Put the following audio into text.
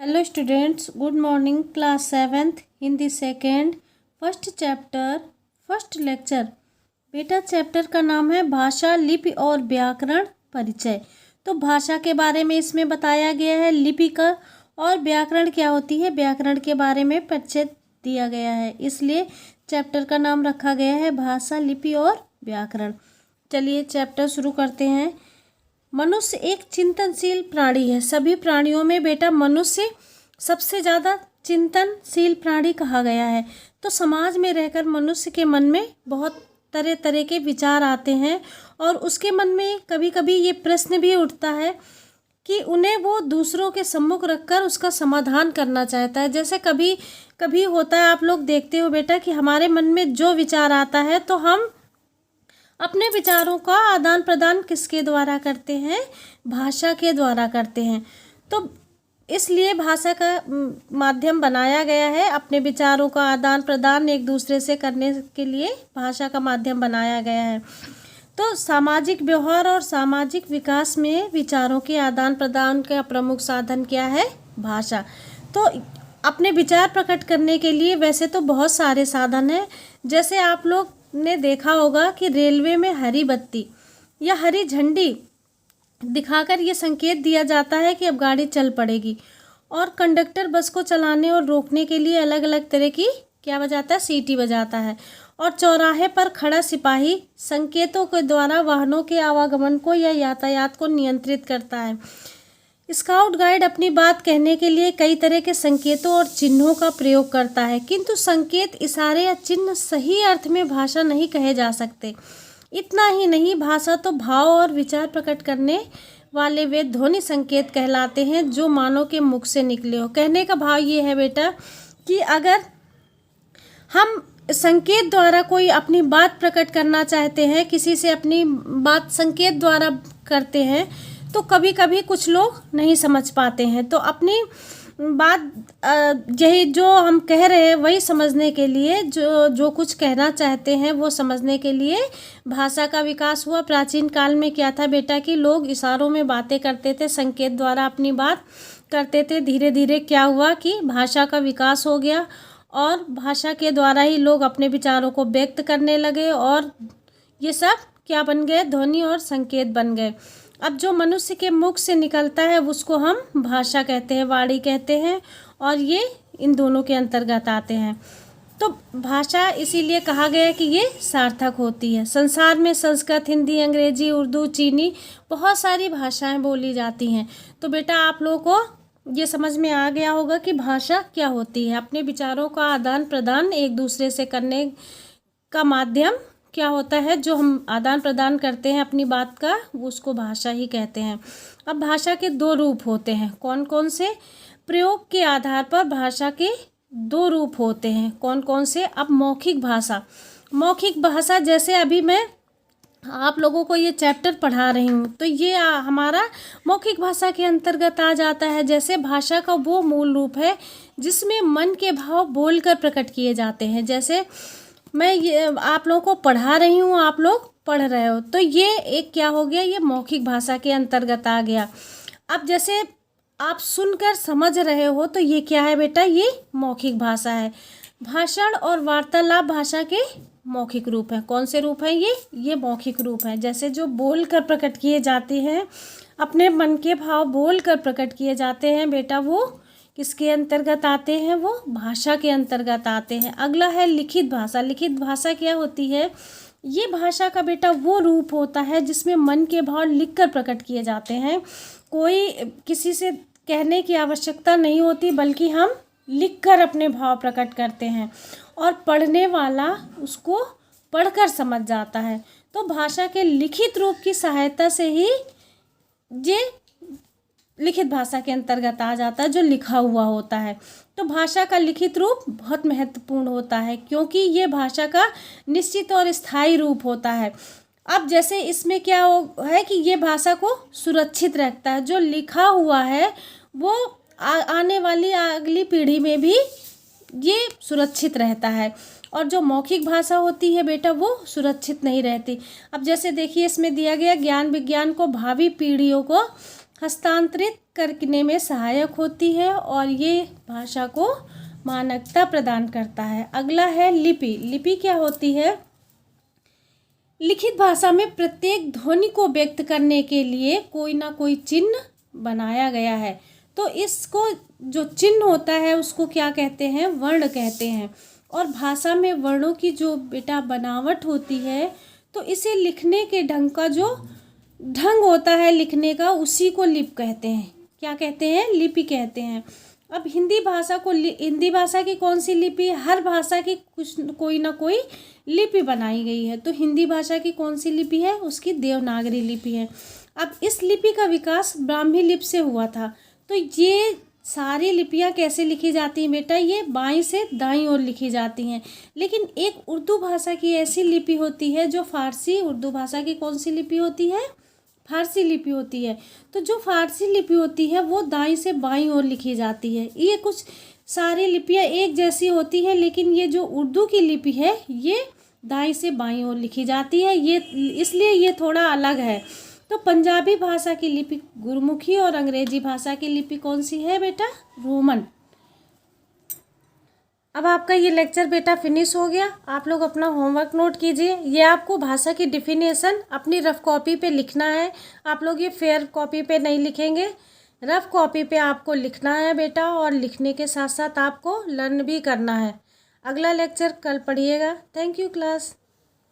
Hello students, good morning. Class 7th Hindi second first chapter first lecture. बेटा chapter का नाम है भाषा, लिपि और व्याकरण परिचय। तो भाषा के बारे में इसमें बताया गया है, लिपि का और व्याकरण क्या होती है, व्याकरण के बारे में परिचय दिया गया है। इसलिए चैप्टर का नाम रखा गया है भाषा, लिपि और व्याकरण। चलिए चैप्टर शुरू करते हैं। मनुष्य एक चिंतनशील प्राणी है। सभी प्राणियों में बेटा मनुष्य सबसे ज़्यादा चिंतनशील प्राणी कहा गया है। तो समाज में रहकर मनुष्य के मन में बहुत तरह तरह के विचार आते हैं और उसके मन में कभी कभी ये प्रश्न भी उठता है कि उन्हें वो दूसरों के सम्मुख रखकर उसका समाधान करना चाहता है। जैसे कभी कभी होता है, आप लोग देखते हो बेटा कि हमारे मन में जो विचार आता है तो हम अपने विचारों का आदान प्रदान किसके द्वारा करते हैं, भाषा के द्वारा करते हैं। तो इसलिए भाषा का माध्यम बनाया गया है। अपने विचारों का आदान प्रदान एक दूसरे से करने के लिए भाषा का माध्यम बनाया गया है। तो सामाजिक व्यवहार और सामाजिक विकास में विचारों के आदान प्रदान का प्रमुख साधन क्या है, भाषा। तो अपने विचार प्रकट करने के लिए वैसे तो बहुत सारे साधन हैं। जैसे आप लोग ने देखा होगा कि रेलवे में हरी बत्ती या हरी झंडी दिखाकर ये संकेत दिया जाता है कि अब गाड़ी चल पड़ेगी, और कंडक्टर बस को चलाने और रोकने के लिए अलग अलग तरह की क्या बजाता है, सीटी बजाता है। और चौराहे पर खड़ा सिपाही संकेतों के द्वारा वाहनों के आवागमन को या यातायात को नियंत्रित करता है। स्काउट गाइड अपनी बात कहने के लिए कई तरह के संकेतों और चिन्हों का प्रयोग करता है, किंतु संकेत, इशारे या चिन्ह सही अर्थ में भाषा नहीं कहे जा सकते। इतना ही नहीं, भाषा तो भाव और विचार प्रकट करने वाले वे ध्वनि संकेत कहलाते हैं जो मानव के मुख से निकले हो। कहने का भाव ये है बेटा कि अगर हम संकेत द्वारा कोई अपनी बात प्रकट करना चाहते हैं, किसी से अपनी बात संकेत द्वारा करते हैं, तो कभी कभी कुछ लोग नहीं समझ पाते हैं। तो अपनी बात यही जो हम कह रहे हैं वही समझने के लिए, जो कुछ कहना चाहते हैं वो समझने के लिए भाषा का विकास हुआ। प्राचीन काल में क्या था बेटा कि लोग इशारों में बातें करते थे, संकेत द्वारा अपनी बात करते थे। धीरे धीरे क्या हुआ कि भाषा का विकास हो गया और भाषा के द्वारा ही लोग अपने विचारों को व्यक्त करने लगे, और ये सब क्या बन गए, ध्वनि और संकेत बन गए। अब जो मनुष्य के मुख से निकलता है उसको हम भाषा कहते हैं, वाणी कहते हैं, और ये इन दोनों के अंतर्गत आते हैं। तो भाषा इसीलिए कहा गया है कि ये सार्थक होती है। संसार में संस्कृत, हिंदी, अंग्रेजी, उर्दू, चीनी बहुत सारी भाषाएं बोली जाती हैं। तो बेटा आप लोगों को ये समझ में आ गया होगा कि भाषा क्या होती है। अपने विचारों का आदान प्रदान एक दूसरे से करने का माध्यम क्या होता है, जो हम आदान प्रदान करते हैं अपनी बात का, उसको भाषा ही कहते हैं। अब भाषा के दो रूप होते हैं। कौन कौन से? प्रयोग के आधार पर भाषा के दो रूप होते हैं। कौन कौन से? अब मौखिक भाषा। मौखिक भाषा जैसे अभी मैं आप लोगों को ये चैप्टर पढ़ा रही हूँ, तो ये हमारा मौखिक भाषा के अंतर्गत आ जाता है। जैसे भाषा का वो मूल रूप है जिसमें मन के भाव बोलकर प्रकट किए जाते हैं। जैसे मैं ये आप लोगों को पढ़ा रही हूँ, आप लोग पढ़ रहे हो, तो ये एक क्या हो गया, ये मौखिक भाषा के अंतर्गत आ गया। अब जैसे आप सुनकर समझ रहे हो तो ये क्या है बेटा, ये मौखिक भाषा है। भाषण और वार्तालाप भाषा के मौखिक रूप हैं। कौन से रूप हैं ये मौखिक रूप हैं। जैसे जो बोल कर प्रकट किए जाते हैं, अपने मन के भाव बोल कर प्रकट किए जाते हैं बेटा, वो किसके अंतर्गत आते हैं, वो भाषा के अंतर्गत आते हैं। अगला है लिखित भाषा। लिखित भाषा क्या होती है? ये भाषा का बेटा वो रूप होता है जिसमें मन के भाव लिखकर प्रकट किए जाते हैं। कोई किसी से कहने की आवश्यकता नहीं होती, बल्कि हम लिखकर अपने भाव प्रकट करते हैं और पढ़ने वाला उसको पढ़कर समझ जाता है। तो भाषा के लिखित रूप की सहायता से ही ये लिखित भाषा के अंतर्गत आ जाता है, जो लिखा हुआ होता है। तो भाषा का लिखित रूप बहुत महत्वपूर्ण होता है, क्योंकि ये भाषा का निश्चित और स्थायी रूप होता है। अब जैसे इसमें क्या है कि ये भाषा को सुरक्षित रखता है। जो लिखा हुआ है वो आने वाली अगली पीढ़ी में भी ये सुरक्षित रहता है, और जो मौखिक भाषा होती है बेटा वो सुरक्षित नहीं रहती। अब जैसे देखिए इसमें दिया गया, ज्ञान विज्ञान को भावी पीढ़ियों को हस्तांतरित करने में सहायक होती है और ये भाषा को मानकता प्रदान करता है। अगला है लिपि। लिपि क्या होती है? लिखित भाषा में प्रत्येक ध्वनि को व्यक्त करने के लिए कोई ना कोई चिन्ह बनाया गया है। तो इसको जो चिन्ह होता है उसको क्या कहते हैं? वर्ण कहते हैं। और भाषा में वर्णों की जो बेटा बनावट होती है, तो इसे लिखने के ढंग का जो ढंग होता है लिखने का, उसी को लिपि कहते हैं। क्या कहते हैं? लिपि कहते हैं। अब हिंदी भाषा की कौन सी लिपि? हर भाषा की कोई ना कोई लिपि बनाई गई है। तो हिंदी भाषा की कौन सी लिपि है? उसकी देवनागरी लिपि है। अब इस लिपि का विकास ब्राह्मी लिपि से हुआ था। तो ये सारी लिपियाँ कैसे लिखी जाती हैं बेटा? ये बाईं से दाईं ओर लिखी जाती हैं। लेकिन एक उर्दू भाषा की ऐसी लिपि होती है जो फारसी, उर्दू भाषा की कौन सी लिपि होती है? फारसी लिपि होती है। तो जो फारसी लिपि होती है वो दाईं से बाईं ओर लिखी जाती है। ये कुछ सारी लिपियाँ एक जैसी होती हैं, लेकिन ये जो उर्दू की लिपि है ये दाईं से बाईं ओर लिखी जाती है। ये इसलिए ये थोड़ा अलग है। तो पंजाबी भाषा की लिपि गुरमुखी और अंग्रेजी भाषा की लिपि कौन सी है बेटा? रोमन। अब आपका ये लेक्चर बेटा फिनिश हो गया। आप लोग अपना होमवर्क नोट कीजिए। ये आपको भाषा की डिफिनेशन अपनी रफ कॉपी पे लिखना है। आप लोग ये फेयर कॉपी पे नहीं लिखेंगे, रफ कॉपी पे आपको लिखना है बेटा, और लिखने के साथ साथ आपको लर्न भी करना है। अगला लेक्चर कल पढ़िएगा। Thank you class.